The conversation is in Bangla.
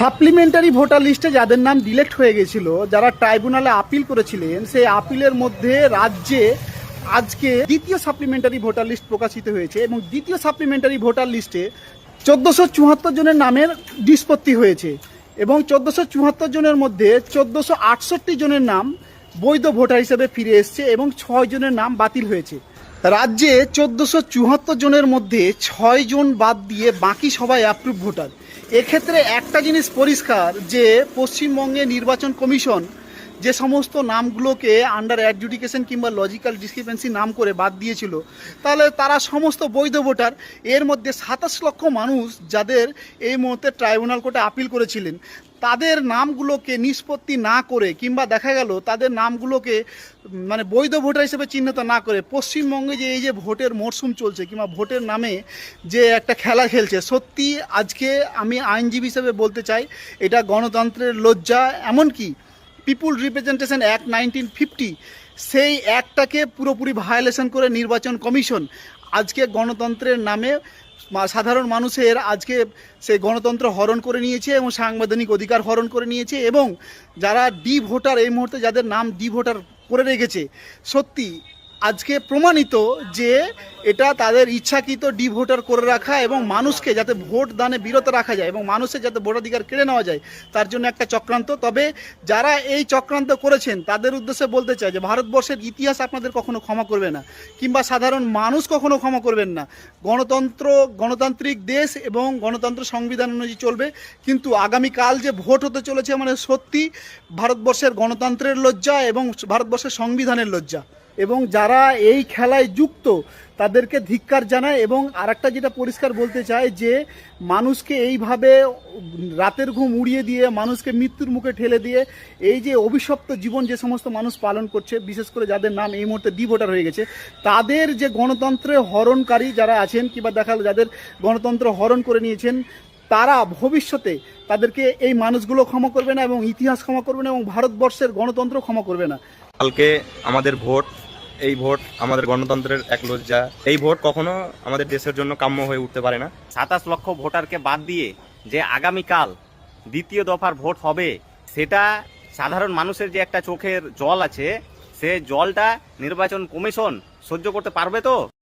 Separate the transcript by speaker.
Speaker 1: সাপ্লিমেন্টারি ভোটার লিস্টে যাদের নাম ডিলেক্ট হয়ে গেছিল, যারা ট্রাইব্যুনালে আপিল করেছিলেন, সেই আপিলের মধ্যে রাজ্যে আজকে দ্বিতীয় সাপ্লিমেন্টারি ভোটার লিস্ট প্রকাশিত হয়েছে এবং দ্বিতীয় সাপ্লিমেন্টারি ভোটার লিস্টে 1474 জনের নামের নিষ্পত্তি হয়েছে এবং 1474 জনের মধ্যে 1468 জনের নাম বৈধ ভোটার হিসেবে ফিরে এসছে এবং 6 জনের নাম বাতিল হয়েছে। রাজ্যে 1474 জনের মধ্যে 6 জন বাদ দিয়ে বাকি সবাই অ্যাপ্রুভ ভোটার। এক্ষেত্রে একটা জিনিস পরিষ্কার যে পশ্চিমবঙ্গে নির্বাচন কমিশন যে সমস্ত নামগুলোকে আন্ডার অ্যাডজুডিকেশন কিংবা লজিক্যাল ডিসক্রিপেন্সি নাম করে বাদ দিয়েছিল, তাহলে তারা সমস্ত বৈধ ভোটার। এর মধ্যে 27 লক্ষ মানুষ যাদের এই মুহূর্তে ট্রাইব্যুনাল কোর্টে আপিল করেছিলেন, তাদের নামগুলোকে নিষ্পত্তি না করে কিংবা দেখা গেল তাদের নামগুলোকে মানে বৈধ ভোটার হিসেবে চিহ্নিত না করে পশ্চিমবঙ্গে যে এই যে ভোটের মরশুম চলছে কিংবা ভোটের নামে যে একটা খেলা খেলছে, সত্যি আজকে আমি আইনজীবী হিসেবে বলতে চাই এটা গণতন্ত্রের লজ্জা। এমনকি পিপুল রিপ্রেজেন্টেশন অ্যাক্ট 1950 সেই অ্যাক্টটাকে পুরোপুরি ভায়োলেশন করে নির্বাচন কমিশন আজকে গণতন্ত্রের নামে সাধারণ মানুষের আজকে সেই গণতন্ত্র হরণ করে নিয়েছে এবং সাংবিধানিক অধিকার হরণ করে নিয়েছে। এবং যারা ডি ভোটার এই মুহূর্তে যাদের নাম ডি ভোটার করে রেখেছে, সত্যি আজকে প্রমাণিত যে এটা তাদের ইচ্ছাকৃত ডি ভোটার করে রাখা এবং মানুষকে যাতে ভোট দানে বিরত রাখা যায় এবং মানুষের যাতে ভোটাধিকার কেড়ে নেওয়া যায় তার জন্য একটা চক্রান্ত। তবে যারা এই চক্রান্ত করেছেন তাদের উদ্দেশ্যে বলতে চাই যে ভারতবর্ষের ইতিহাস আপনাদের কখনো ক্ষমা করবে না কিংবা সাধারণ মানুষ কখনো ক্ষমা করবেন না। গণতান্ত্রিক দেশ এবং গণতন্ত্র সংবিধান অনুযায়ী চলবে, কিন্তু আগামীকাল যে ভোট হতে চলেছে মানে সত্যি ভারতবর্ষের গণতন্ত্রের লজ্জা এবং ভারতবর্ষের সংবিধানের লজ্জা। এবং যারা এই খেলায় যুক্ত তাদেরকে ধিক্কার জানায়। এবং আরেকটা যেটা পরিষ্কার বলতে চায় যে মানুষকে এইভাবে রাতের ঘুম উড়িয়ে দিয়ে মানুষকে মৃত্যুর মুখে ঠেলে দিয়ে এই যে অভিশপ্ত জীবন যে সমস্ত মানুষ পালন করছে, বিশেষ করে যাদের নাম এই মুহূর্তে ডি ভোটার হয়ে গেছে, তাদের যে গণতন্ত্রের হরণকারী যারা আছেন কিংবা দেখা যাদের গণতন্ত্র হরণ করে নিয়েছেন, তারা ভবিষ্যতে তাদেরকে এই মানুষগুলো ক্ষমা করবে না এবং ইতিহাস ক্ষমা করবে না এবং ভারতবর্ষের গণতন্ত্র ক্ষমা করবে না।
Speaker 2: কালকে আমাদের ভোট, এই ভোট আমাদের গণতন্ত্রের এক লজ্জা। এই ভোট কখনো আমাদের দেশের জন্য কাম্য হয়ে উঠতে পারে না।
Speaker 3: 27 লক্ষ ভোটারকে বাদ দিয়ে যে আগামীকাল দ্বিতীয় দফার ভোট হবে, সেটা সাধারণ মানুষের যে একটা চোখের জল আছে, সে জলটা নির্বাচন কমিশন সহ্য করতে পারবে তো?